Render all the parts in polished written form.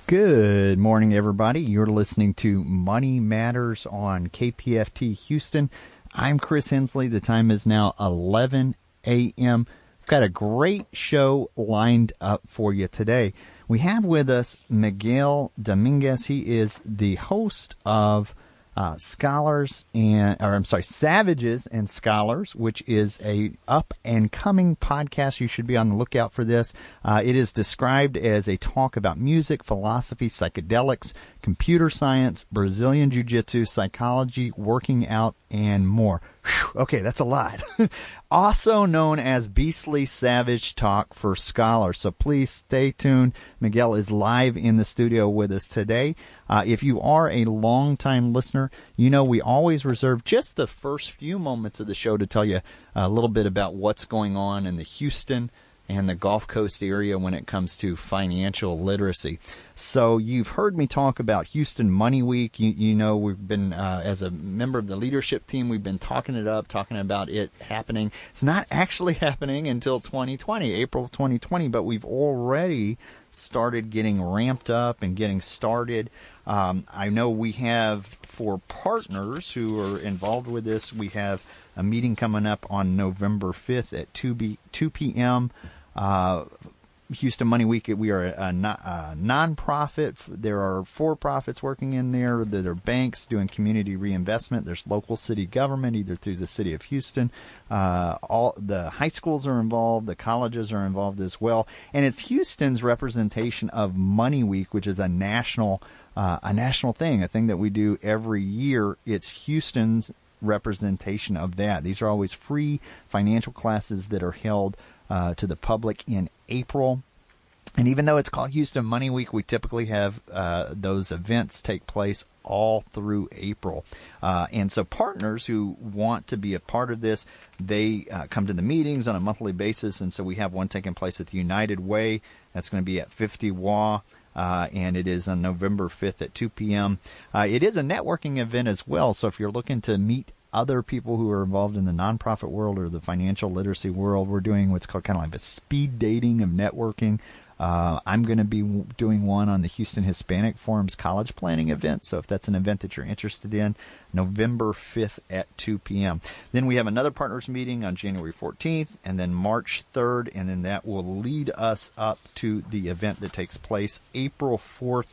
Good morning, everybody. You're listening to Money Matters on KPFT Houston. I'm Chris Hensley. The time is now 11 a.m. We've got a great show lined up for you today. We have with us Miguel Dominguez. He is the host of Savages and Scholars, which is a up-and-coming podcast. You should be on the lookout for this. It is described as a talk about music, philosophy, psychedelics, computer science, Brazilian Jiu Jitsu, psychology, working out, and more. Whew, okay, that's a lot. Also known as Beastly Savage Talk for Scholars. So please stay tuned. Miguel is live in the studio with us today. If you are a longtime listener, you know we always reserve just the first few moments of the show to tell you a little bit about what's going on in the Houston and the Gulf Coast area when it comes to financial literacy. So you've heard me talk about Houston Money Week. You know we've been, as a member of the leadership team, we've been talking about it happening. It's not actually happening until 2020, April of 2020, but we've already started getting ramped up and getting started. I know we have, for partners who are involved with this, we have a meeting coming up on November 5th at 2 p.m. Houston Money Week, we are a non-profit. There are for-profits working in there. There are banks doing community reinvestment. There's local city government, either through the city of Houston. All the high schools are involved. The colleges are involved as well. And it's Houston's representation of Money Week, which is a national thing, a thing that we do every year. It's Houston's representation of that. These are always free financial classes that are held to the public in April. And even though it's called Houston Money Week, we typically have those events take place all through April. And so partners who want to be a part of this, they come to the meetings on a monthly basis. And so we have one taking place at the United Way. That's going to be at 50 Wah. And it is on November 5th at 2 p.m. It is a networking event as well. So if you're looking to meet other people who are involved in the nonprofit world or the financial literacy world, we're doing what's called kind of like a speed dating of networking. I'm going to be doing one on the Houston Hispanic Forum's college planning event. So if that's an event that you're interested in, November 5th at 2 p.m. Then we have another partners meeting on January 14th and then March 3rd. And then that will lead us up to the event that takes place April 4th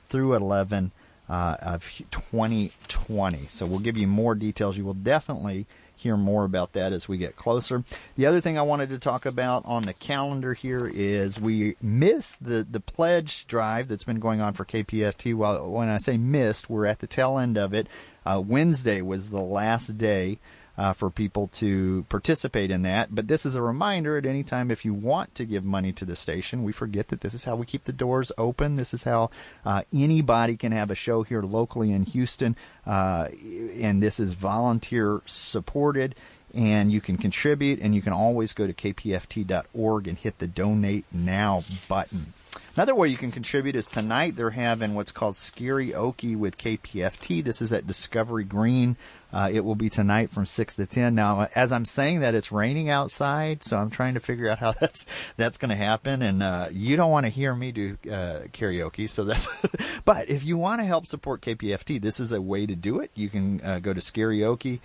through 11 of 2020. So we'll give you more details. You will definitely hear more about that as we get closer. The other thing I wanted to talk about on the calendar here is we missed the pledge drive that's been going on for KPFT. Well, when I say missed, we're at the tail end of it. Wednesday was the last day for people to participate in that. But this is a reminder at any time if you want to give money to the station. We forget that this is how we keep the doors open. This is how anybody can have a show here locally in Houston. And this is volunteer supported. And you can contribute, and you can always go to kpft.org and hit the Donate Now button. Another way you can contribute is tonight they're having what's called Karaoke with KPFT. This is at Discovery Green. It will be tonight from 6 to 10. Now, as I'm saying that, it's raining outside, so I'm trying to figure out how that's going to happen. And you don't want to hear me do karaoke, so that's. But if you want to help support KPFT, this is a way to do it. You can go to Karaoke.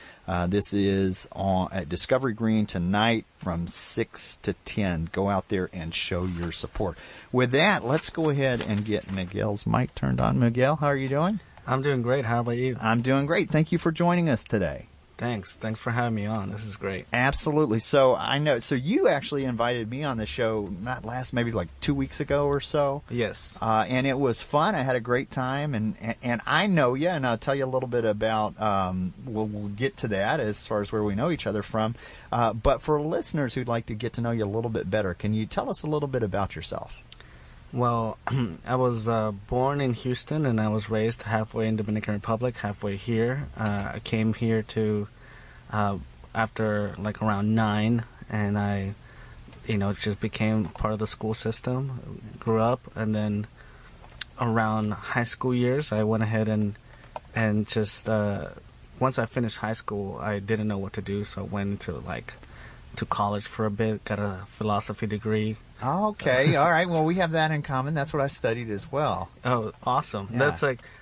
This is at Discovery Green tonight from 6 to 10. Go out there and show your support. With that, let's go ahead and get Miguel's mic turned on. Miguel, how are you doing? I'm doing great. How about you? I'm doing great. Thank you for joining us today. Thanks for having me on. This is great. Absolutely. So you actually invited me on the show maybe like 2 weeks ago or so. Yes. And it was fun. I had a great time, and I know you, and I'll tell you a little bit about, we'll get to that as far as where we know each other from. But for listeners who'd like to get to know you a little bit better, can you tell us a little bit about yourself? Well, I was born in Houston, and I was raised halfway in Dominican Republic, halfway here. I came here after like around 9, and I, just became part of the school system, grew up, and then around high school years, I went ahead and just, once I finished high school, I didn't know what to do, so I went to college for a bit, got a philosophy degree. Okay, all right. Well, we have that in common. That's what I studied as well. Oh, awesome. Yeah. That's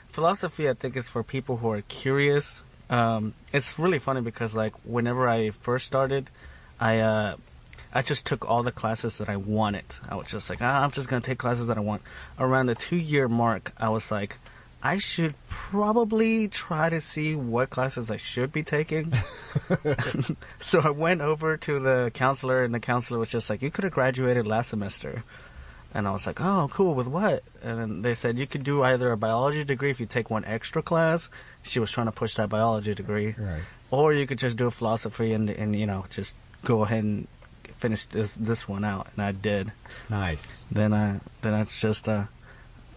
philosophy, I think, is for people who are curious. It's really funny because, whenever I first started, I just took all the classes that I wanted. I was just like, I'm just going to take classes that I want. Around the 2-year mark, I was like, I should probably try to see what classes I should be taking. So I went over to the counselor, and the counselor was just like, you could have graduated last semester. And I was like, oh, cool, with what? And then they said you could do either a biology degree if you take one extra class. She was trying to push that biology degree. Right. Or you could just do a philosophy and just go ahead and finish this one out. And I did. Nice. Then I just...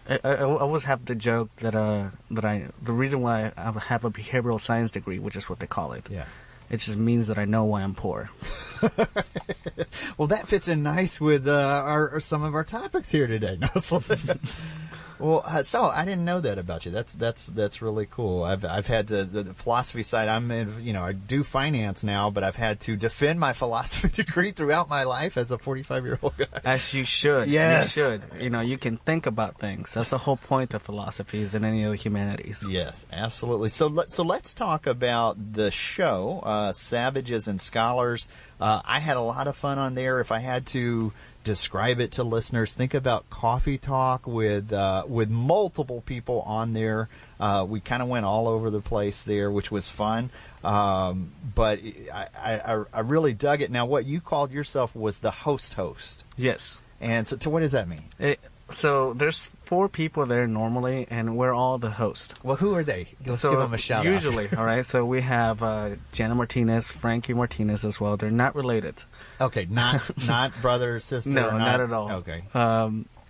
I always have the joke that the reason why I have a behavioral science degree, which is what they call it. Yeah. It just means that I know why I'm poor. Well, that fits in nice with some of our topics here today. Well, so I didn't know that about you. That's really cool. I've had the philosophy side. I do finance now, but I've had to defend my philosophy degree throughout my life as a 45-year-old guy. As you should. Yes. You should. You can think about things. That's the whole point of philosophy than any of the humanities. Yes, absolutely. So let's talk about the show, Savages and Scholars. I had a lot of fun on there. If I had to describe it to listeners, think about coffee talk with multiple people on there. We kind of went all over the place there, which was fun. But I really dug it. Now, what you called yourself was the host. Yes. And so what does that mean? So there's 4 people there normally, and we're all the host. Well, who are they? Let's give them a shout out. Usually, all right. So we have Jana Martinez, Frankie Martinez as well. They're not related. Okay, not brother or sister. No, not at all. Okay.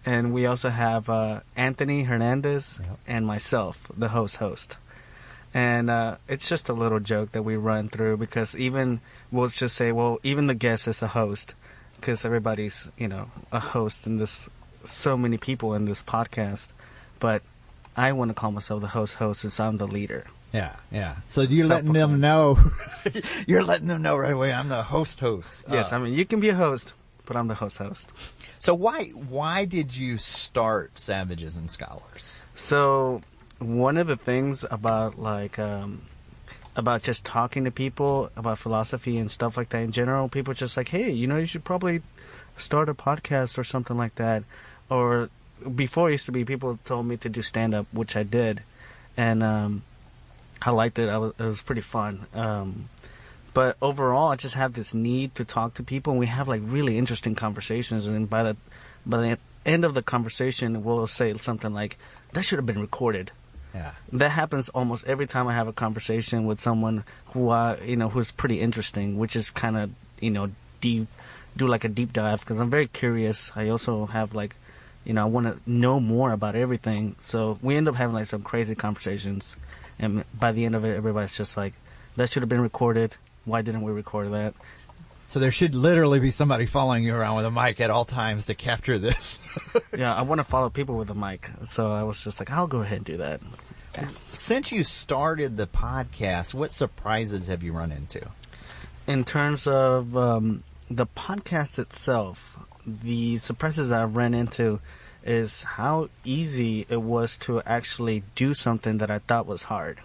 And we also have Anthony Hernandez and myself, the host. And it's just a little joke that we run through because we'll just say, well, even the guest is a host because everybody's, a host in this. So many people in this podcast, but I want to call myself the host since I'm the leader. Yeah. So you're letting them know. You're letting them know right away. I'm the host. Yes, you can be a host, but I'm the host. So why did you start Savages and Scholars? So one of the things about about just talking to people about philosophy and stuff like that in general, people are just like, hey, you should probably start a podcast or something like that. Or before it used to be, people told me to do stand-up, which I did. And I liked it. It was pretty fun. But overall, I just have this need to talk to people. And we have really really conversations. And by the end of the conversation, we'll say something like, that should have been recorded. Yeah. That happens almost every time I have a conversation with someone who's pretty interesting, which is kind of, deep, do a deep dive because I'm very curious. I also have I want to know more about everything. So we end up having some crazy conversations. And by the end of it, everybody's just like, that should have been recorded. Why didn't we record that? So there should literally be somebody following you around with a mic at all times to capture this. Yeah, I want to follow people with a mic. So I was just like, I'll go ahead and do that. Yeah. Since you started the podcast, what surprises have you run into? In terms of the podcast itself, the surprises I've run into is how easy it was to actually do something that I thought was hard.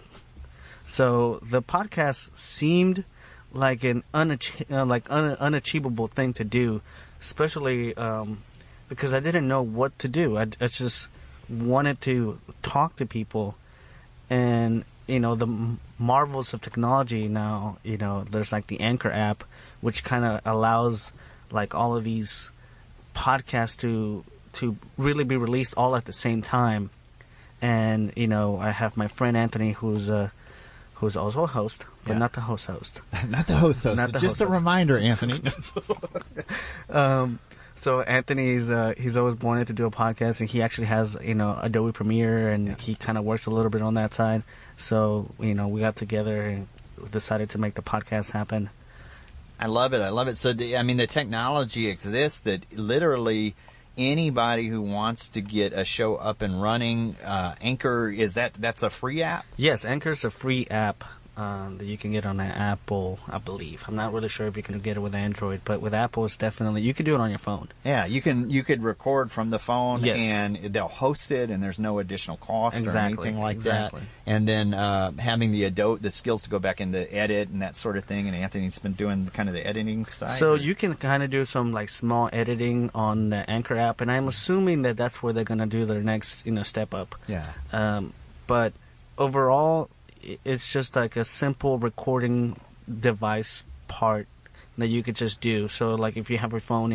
So the podcast seemed like an unachievable thing to do, especially because I didn't know what to do. I just wanted to talk to people, and the marvels of technology now, there's like the Anchor app, which kind of allows like all of these podcasts to really be released all at the same time. And, I have my friend Anthony who's also a host, but not the host. Not the host. Just a reminder, Anthony. So Anthony's he's always wanted to do a podcast, and he actually has Adobe Premiere, and he kind of works a little bit on that side. So we got together and decided to make the podcast happen. I love it. So the technology exists that literally anybody who wants to get a show up and running, Anchor, that's a free app? Yes, Anchor's a free app that you can get on Apple, I believe. I'm not really sure if you can get it with Android, but with Apple, it's definitely, you can do it on your phone. Yeah, you could record from the phone, yes, and they'll host it, and there's no additional cost or anything like that. And then having the skills to go back into edit and that sort of thing, and Anthony's been doing kind of the editing side. So you can kind of do some like small editing on the Anchor app, and I'm assuming that that's where they're going to do their next step up. Yeah. But overall, it's just like a simple recording device part that you could just do. So like if you have your phone,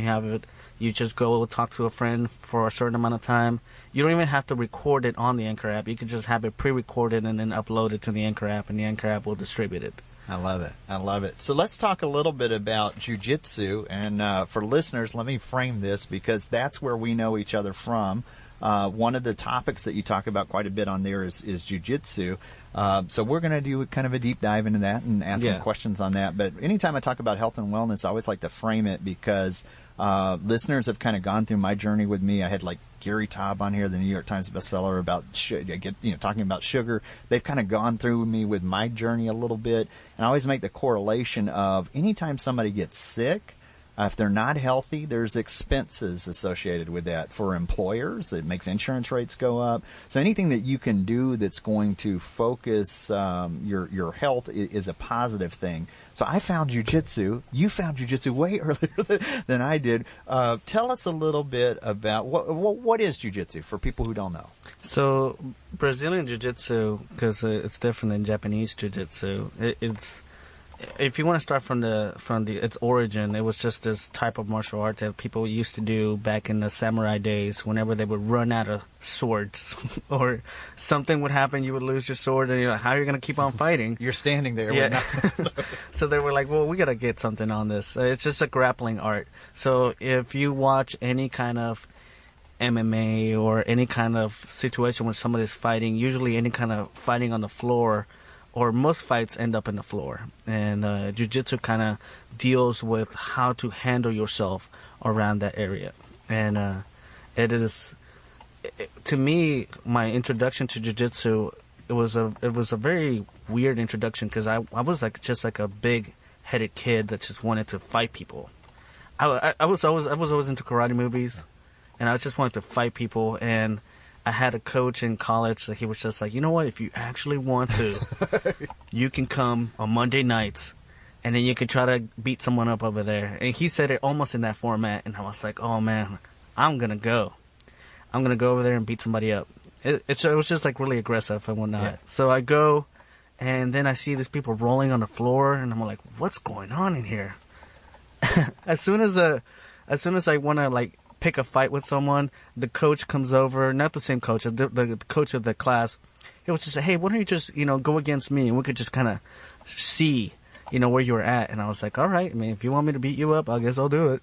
you just go talk to a friend for a certain amount of time. You don't even have to record it on the Anchor app. You could just have it pre-recorded and then upload it to the Anchor app, and the Anchor app will distribute it. I love it. So let's talk a little bit about jiu-jitsu. And for listeners, let me frame this because that's where we know each other from. One of the topics that you talk about quite a bit on there is jiu-jitsu. So we're going to do kind of a deep dive into that and ask some questions on that. But anytime I talk about health and wellness, I always like to frame it because listeners have kind of gone through my journey with me. I had like Gary Taub on here, the New York Times bestseller about talking about sugar. They've kind of gone through me with my journey a little bit. And I always make the correlation of anytime somebody gets sick, if they're not healthy, there's expenses associated with that for employers. It makes insurance rates go up. So anything that you can do that's going to focus your health is a positive thing. So I found jiu-jitsu. You found jiu-jitsu way earlier than I did. Tell us a little bit about what is jiu-jitsu for people who don't know. So Brazilian Jiu Jitsu, because it's different than Japanese Jiu Jitsu, it's... If you want to start from its origin, it was just this type of martial art that people used to do back in the samurai days. Whenever they would run out of swords, or something would happen, you would lose your sword, and you're like, "How are you going to keep on fighting?" You're standing there. Yeah. So they were like, "Well, we got to get something on this." It's just a grappling art. So if you watch any kind of MMA or any kind of situation where somebody's fighting, usually any kind of fighting on the floor, or most fights end up in the floor. And jiu-jitsu kind of deals with how to handle yourself around that area. And to me, my introduction to jiu-jitsu, it was a very weird introduction because I was just like a big-headed kid that just wanted to fight people. I was always into karate movies, and I just wanted to fight people. And I had a coach in college that he was just like, you know what, if you actually want to, you can come on Monday nights, and then you can try to beat someone up over there. And he said it almost in that format, and I was like, oh man, I'm going to go over there and beat somebody up. It was just like really aggressive and whatnot. Yeah. So I go, and then I see these people rolling on the floor, and I'm like, what's going on in here? As soon as I want to like pick a fight with someone, the coach comes over, not the same coach, the coach of the class. He was just like, hey, why don't you just, go against me, and we could just kind of see, where you were at. And I was like, all right, I mean, if you want me to beat you up, I guess I'll do it.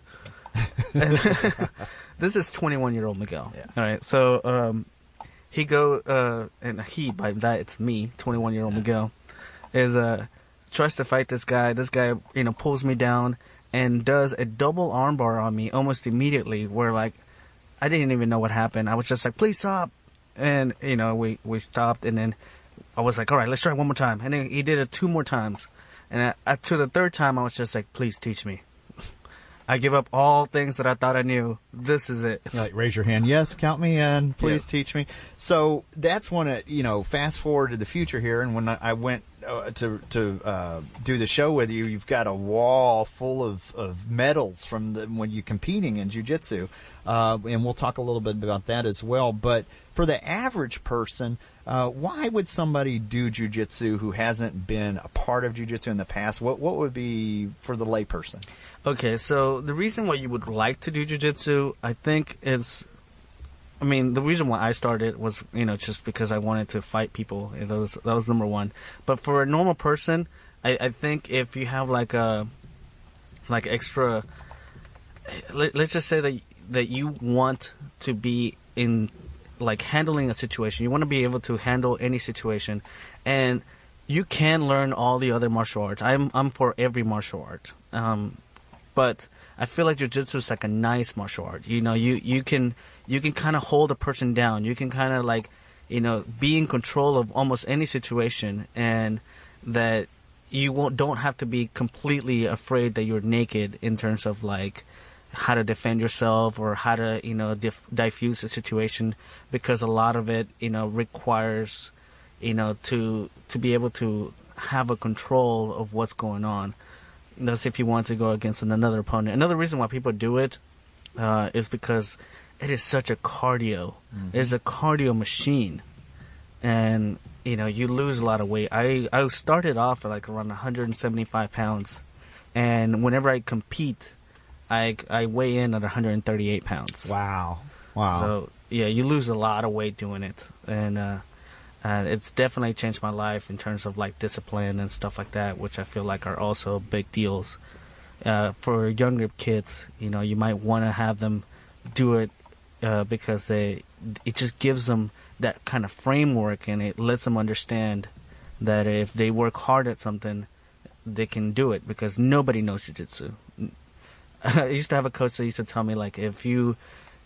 This is 21-year-old Miguel. Yeah. All right. So, and by that, it's me, 21-year-old Miguel, tries to fight this guy. This guy, pulls me down and does a double armbar on me almost immediately, where like I didn't even know what happened. I was just like, please stop. And we stopped, and then I was like, all right, let's try it one more time. And then he did it 2 more times, and to the 3rd time I was just like, please teach me. I give up all things that I thought I knew. This is it. Like, raise your hand. Yes, count me in. Please teach me. So that's when fast forward to the future here, and when I went to do the show with you, you've got a wall full of medals from when you're competing in jiu-jitsu, and we'll talk a little bit about that as well. But for the average person, Why would somebody do jiu-jitsu who hasn't been a part of jiu-jitsu in the past? What would be for the layperson? Okay, so the reason why you would like to do jiu-jitsu, I think the reason why I started was, just because I wanted to fight people. That was number one. But for a normal person, I think if you have extra, let's just say that you want to be in handling a situation. You want to be able to handle any situation, and you can learn all the other martial arts. I'm for every martial art. But I feel like jiu-jitsu is like a nice martial art. You can kind of hold a person down. You can kind of be in control of almost any situation, and that you don't have to be completely afraid that you're naked in terms of how to defend yourself or how to diffuse the situation, because a lot of it requires to be able to have a control of what's going on. That's if you want to go against another opponent. Another reason why people do it is because it is such a cardio. Mm-hmm. It's a cardio machine, and you lose a lot of weight. I started off at around 175 pounds, and whenever I compete, I weigh in at 138 pounds. Wow. So, yeah, you lose a lot of weight doing it. And it's definitely changed my life in terms of, discipline and stuff like that, which I feel like are also big deals. For younger kids, you might want to have them do it because it just gives them that kind of framework, and it lets them understand that if they work hard at something, they can do it, because nobody knows jiu-jitsu. I used to have a coach that used to tell me,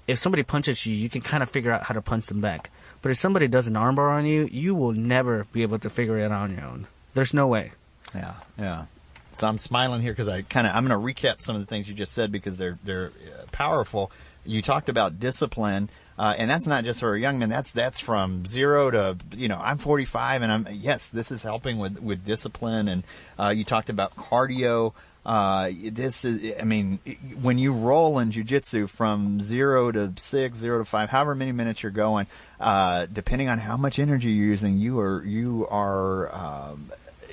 if somebody punches you, you can kind of figure out how to punch them back. But if somebody does an armbar on you, you will never be able to figure it out on your own. There's no way. Yeah. So I'm smiling here because I'm going to recap some of the things you just said because they're powerful. You talked about discipline, and that's not just for a young man. That's from 0 to, I'm 45, and this is helping with discipline. And you talked about cardio. This is, when you roll in jiu-jitsu from 0 to 6, 0 to 5, however many minutes you're going, depending on how much energy you're using, you are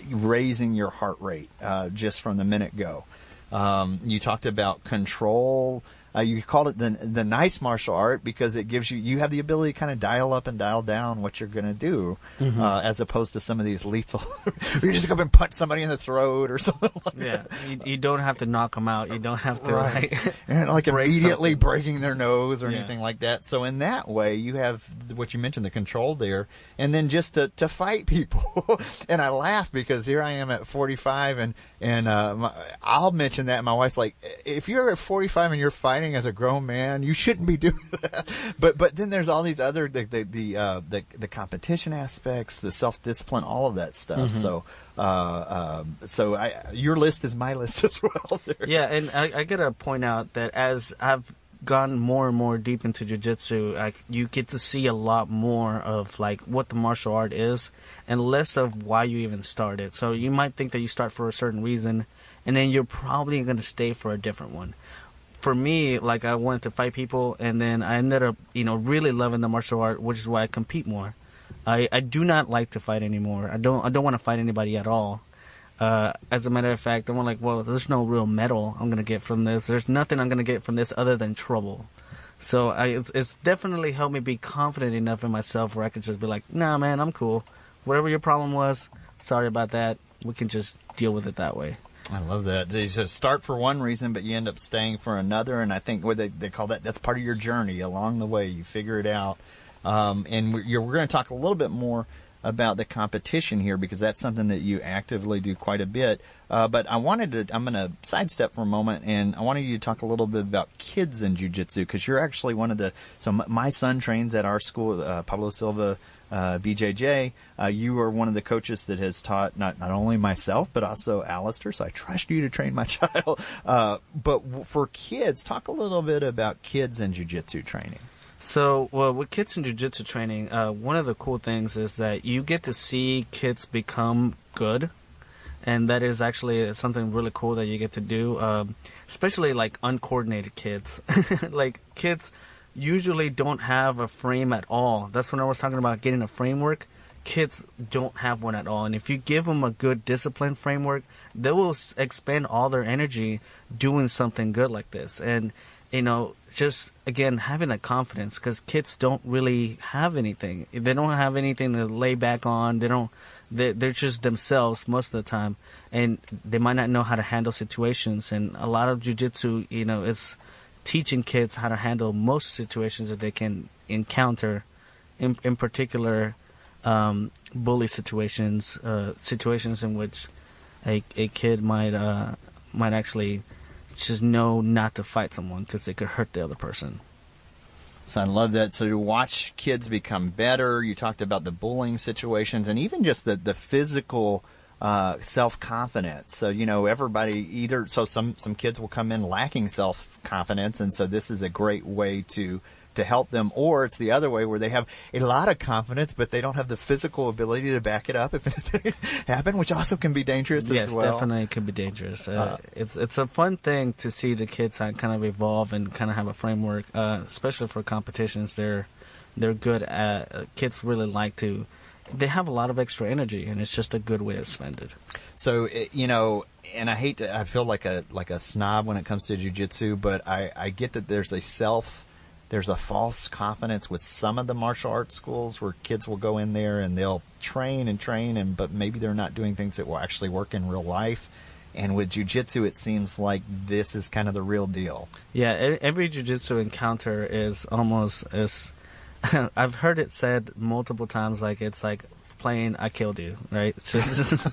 raising your heart rate, just from the minute go. You talked about control. You called it the nice martial art because it gives you have the ability to kind of dial up and dial down what you're going to do, mm-hmm. As opposed to some of these lethal. You just go up and punch somebody in the throat or something like that. Yeah, you don't have to knock them out. You don't have to immediately breaking their nose or anything like that. So in that way, you have what you mentioned, the control there, and then just to fight people. And I laugh because here I am at 45, and I'll mention that. And my wife's like, if you're at 45 and you're fighting as a grown man, you shouldn't be doing that. But then there's all these other the competition aspects, the self-discipline, all of that stuff. Mm-hmm. So your list is my list as well there. Yeah, and I gotta point out that as I've gone more and more deep into jiu-jitsu, you get to see a lot more of what the martial art is and less of why you even started. So you might think that you start for a certain reason, and then you're probably going to stay for a different one. For me, I wanted to fight people, and then I ended up, really loving the martial art, which is why I compete more. I do not like to fight anymore. I don't want to fight anybody at all. As a matter of fact, I'm well, there's no real medal I'm gonna get from this. There's nothing I'm gonna get from this other than trouble. So it's definitely helped me be confident enough in myself where I can just be like, nah, man, I'm cool. Whatever your problem was, sorry about that. We can just deal with it that way. I love that. You just start for one reason, but you end up staying for another. And I think what they call that's part of your journey along the way. You figure it out. And we're going to talk a little bit more about the competition here because that's something that you actively do quite a bit. But I'm going to sidestep for a moment, and I wanted you to talk a little bit about kids in jiu-jitsu because you're actually so my son trains at our school, Pablo Silva, BJJ. You are one of the coaches that has taught not only myself, but also Alistair. So I trust you to train my child. But for kids, talk a little bit about kids in jiu-jitsu training. So, with kids in jiu-jitsu training, one of the cool things is that you get to see kids become good. And that is actually something really cool that you get to do, especially uncoordinated kids. Kids usually don't have a frame at all. That's when I was talking about getting a framework. kids don't have one at all. And if you give them a good discipline framework, they will expend all their energy doing something good like this. And, you know, just, again, having that confidence, because kids don't really have anything. They don't have anything to lay back on. They're just themselves most of the time. And they might not know how to handle situations. And a lot of jiu-jitsu, you know, it's teaching kids how to handle most situations that they can encounter, in particular, bully situations, situations in which a kid might actually just know not to fight someone because they could hurt the other person. So I love that. So to watch kids become better, you talked about the bullying situations and even just the physical self-confidence. So, you know, everybody some kids will come in lacking self-confidence, and so this is a great way to help them, or it's the other way where they have a lot of confidence, but they don't have the physical ability to back it up if anything happens, which also can be dangerous as well. Yes, definitely can be dangerous. It's a fun thing to see the kids kind of evolve and kind of have a framework, especially for competitions. They're good at, kids really like to, they have a lot of extra energy, and it's just a good way to spend it. So, you know, and I feel like a snob when it comes to jiu-jitsu, but I get that there's a false confidence with some of the martial arts schools where kids will go in there and they'll train, but maybe they're not doing things that will actually work in real life. And with jiu-jitsu, it seems like this is kind of the real deal. Yeah, every jiu-jitsu encounter is almost as I've heard it said multiple times, like it's like playing I Killed You, right? So it's just,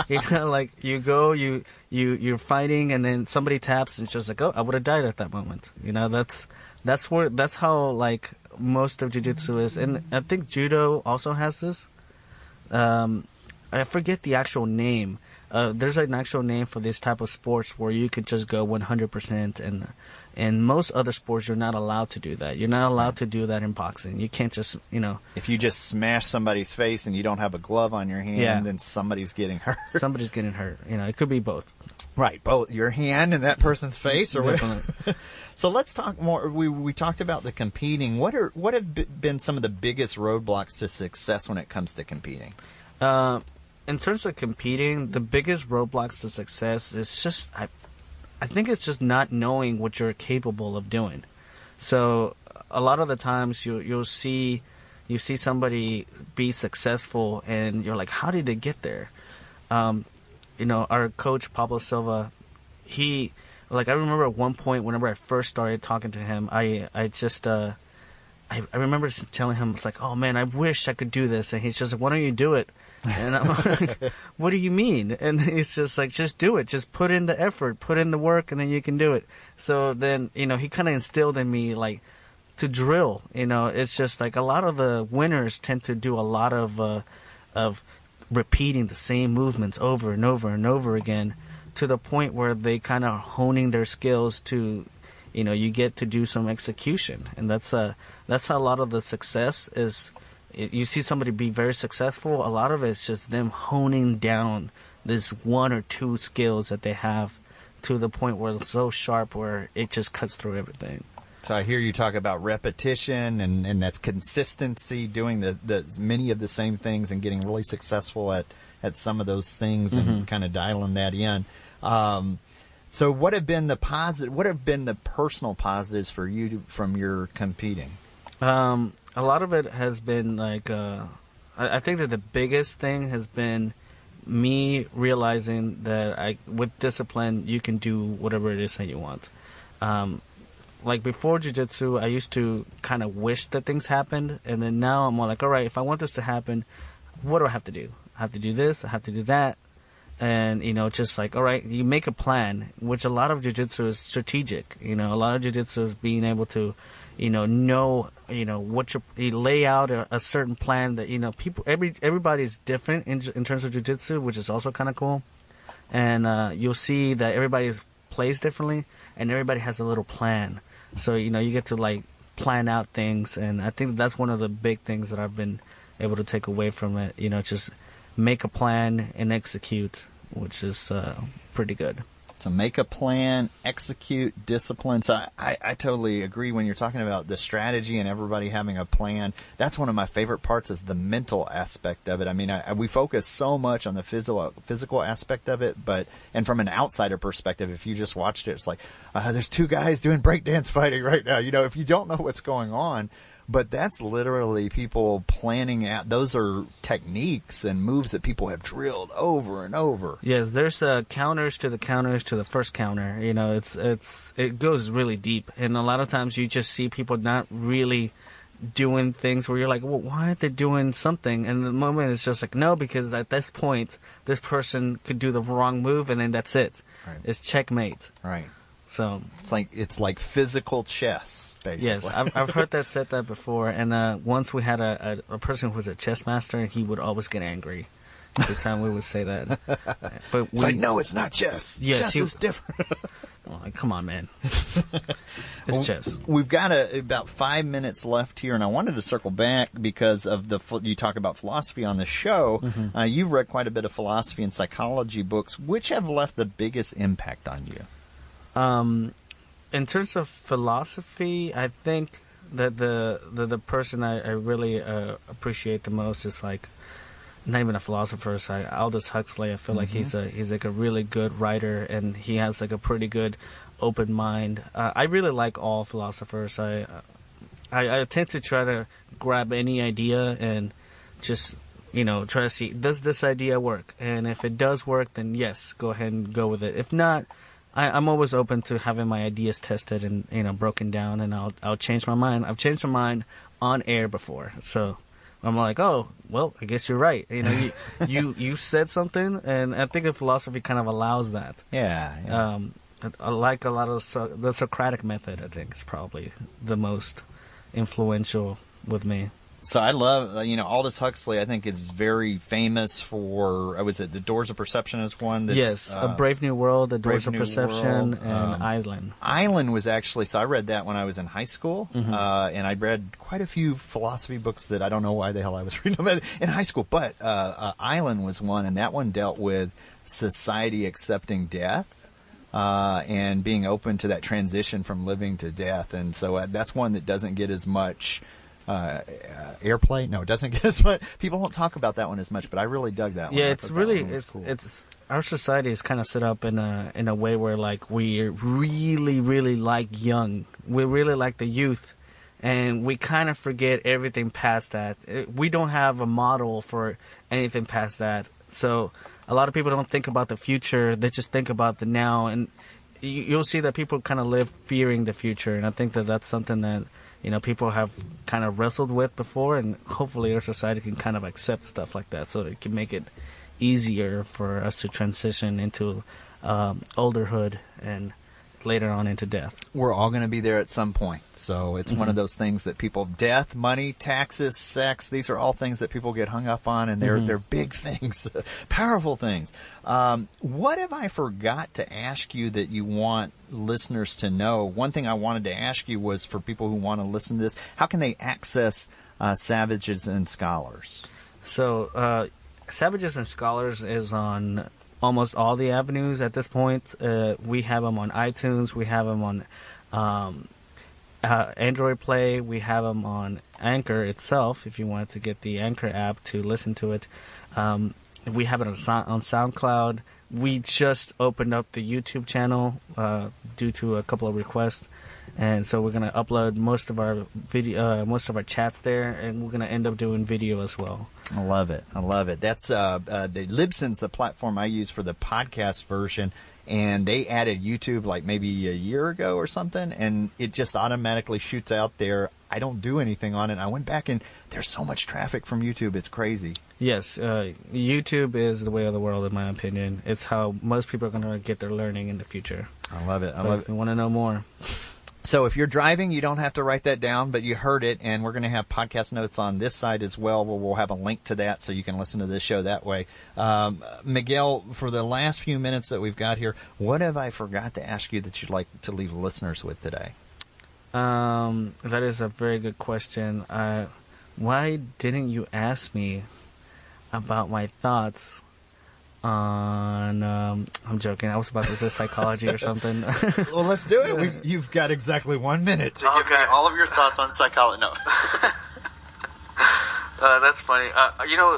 you know, like you go, you're fighting, and then somebody taps, and it's just like, oh, I would have died at that moment. You know, that's how like most of jiu-jitsu is. And I think judo also has this. I forget the actual name. There's an actual name for this type of sports where you can just go 100%, and in most other sports you're not allowed to do that. You're not allowed to do that in boxing. You can't just, you know. If you just smash somebody's face and you don't have a glove on your hand, then somebody's getting hurt. Somebody's getting hurt. You know, it could be both. Right, both your hand and that person's face, or whatever. So let's talk more. We talked about the competing. What have been some of the biggest roadblocks to success when it comes to competing? In terms of competing, the biggest roadblocks to success is just I think it's just not knowing what you're capable of doing. So a lot of the times you'll see somebody be successful, and you're like, how did they get there? You know, our coach Pablo Silva, I remember at one point whenever I first started talking to him, I remember telling him, it's like, oh man, I wish I could do this, and he's just like, why don't you do it? And I'm like, what do you mean? And he's just like, just do it. Just put in the effort, put in the work, and then you can do it. So then, you know, he kind of instilled in me, like, to drill. You know, it's just like a lot of the winners tend to do a lot of repeating the same movements over and over and over again, to the point where they kind of honing their skills to, you know, you get to do some execution. And that's how a lot of the success is. You see somebody be very successful, a lot of it's just them honing down this one or two skills that they have to the point where it's so sharp where it just cuts through everything. So I hear you talk about repetition, and that's consistency, doing the many of the same things and getting really successful at some of those things, and kind of dialing that in. So what have been the personal positives for you from your competing? A lot of it has been like, I think that the biggest thing has been me realizing that with discipline, you can do whatever it is that you want. Like before jiu-jitsu, I used to kind of wish that things happened, and then now I'm more like, all right, if I want this to happen, what do I have to do? I have to do this, I have to do that. And, you know, just like, all right, you make a plan, which a lot of jiu-jitsu is strategic. You know, a lot of jiu-jitsu is being able to, you know what you lay out a certain plan that, you know, everybody's different in terms of jiu-jitsu, which is also kind of cool. And you'll see that everybody plays differently, and everybody has a little plan. So, you know, you get to like plan out things, and I think that's one of the big things that I've been able to take away from it. You know, just make a plan and execute, which is pretty good. To make a plan, execute, discipline. So I totally agree when you're talking about the strategy and everybody having a plan. That's one of my favorite parts is the mental aspect of it. I mean, we focus so much on the physical aspect of it, and from an outsider perspective, if you just watched it, it's like, there's two guys doing breakdance fighting right now. You know, if you don't know what's going on, but that's literally people planning out. Those are techniques and moves that people have drilled over and over. Yes, there's counters to the first counter. You know, it goes really deep, and a lot of times you just see people not really doing things where you're like, well, why aren't they doing something? And the moment it's just like, no, because at this point, this person could do the wrong move, and then that's it. Right. It's checkmate. Right. So it's like physical chess, basically. Yes, I've heard that before. And once we had a person who was a chess master, and he would always get angry every time we would say that. But it's like, no, it's not chess. Yes, chess is different. Like, come on, man. It's chess. We've got about 5 minutes left here, and I wanted to circle back because of you talk about philosophy on the show. Mm-hmm. You've read quite a bit of philosophy and psychology books. Which have left the biggest impact on you? In terms of philosophy, I think that the person I really appreciate the most is like not even a philosopher. It's like Aldous Huxley. I feel like he's like a really good writer, and he has like a pretty good open mind. I really like all philosophers. I tend to try to grab any idea and just try to see, does this idea work? And if it does work, then yes, go ahead and go with it. If not, I'm always open to having my ideas tested and broken down, and I'll change my mind. I've changed my mind on air before, so I'm like, oh, well, I guess you're right. You said something, and I think philosophy kind of allows that. Yeah. I like a lot of the Socratic method. I think is probably the most influential with me. So I love, Aldous Huxley, I think is very famous for, was it The Doors of Perception is one? That's, yes, A Brave New World, The Doors of Perception, World, and Island. Island was actually, so I read that when I was in high school, and I read quite a few philosophy books that I don't know why the hell I was reading them in high school, but Island was one, and that one dealt with society accepting death. And being open to that transition from living to death. And so that's one that doesn't get as much airplay. No, it doesn't get as much. People don't talk about that one as much, but I really dug that one. Yeah, it's really, cool. It's our society is kind of set up in a way where like we really, really like young. We really like the youth, and we kind of forget everything past that. We don't have a model for anything past that. So a lot of people don't think about the future. They just think about the now, and you'll see that people kind of live fearing the future. And I think that that's something that people have kind of wrestled with before, and hopefully our society can kind of accept stuff like that, so it can make it easier for us to transition into olderhood and later on into death. We're all going to be there at some point. So it's one of those things that people, death, money, taxes, sex, these are all things that people get hung up on, and they're big things, powerful things. What have I forgot to ask you that you want listeners to know? One thing I wanted to ask you was for people who want to listen to this, how can they access Savages and Scholars? So Savages and Scholars is on almost all the avenues at this point. We have them on iTunes. We have them on Android Play. We have them on Anchor itself, if you wanted to get the Anchor app to listen to it. We have it on SoundCloud. We just opened up the YouTube channel due to a couple of requests. And so we're going to upload most of our video, most of our chats there, and we're going to end up doing video as well. I love it. That's the Libsyn's the platform I use for the podcast version, and they added YouTube like maybe a year ago or something, and it just automatically shoots out there. I don't do anything on it. I went back, and there's so much traffic from YouTube. It's crazy. Yes, YouTube is the way of the world, in my opinion. It's how most people are going to get their learning in the future. I love it. If you want to know more. So if you're driving, you don't have to write that down, but you heard it, and we're going to have podcast notes on this side as well, where we'll have a link to that so you can listen to this show that way. Miguel, for the last few minutes that we've got here, what have I forgot to ask you that you'd like to leave listeners with today? That is a very good question. Why didn't you ask me about my thoughts on. I'm joking. I was about to say psychology or something. Well, let's do it. You've got exactly 1 minute to give me all of your thoughts on psychology. No. That's funny.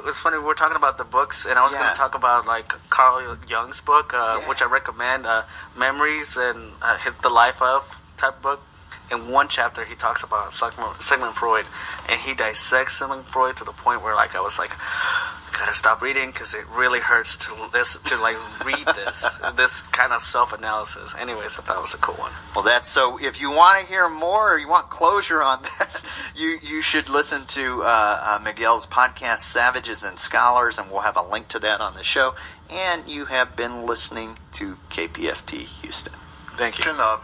It's funny. We're talking about the books, and I was going to talk about like Carl Jung's book, which I recommend, Memories and Hit the Life of type book. In one chapter, he talks about Sigmund Freud, and he dissects Sigmund Freud to the point where, like, I was like, gotta stop reading because it really hurts to read this kind of self-analysis. Anyways, I thought it was a cool one. Well, that's so. If you want to hear more or you want closure on that, you should listen to Miguel's podcast, Savages and Scholars, and we'll have a link to that on the show. And you have been listening to KPFT Houston. Thank you. Good enough.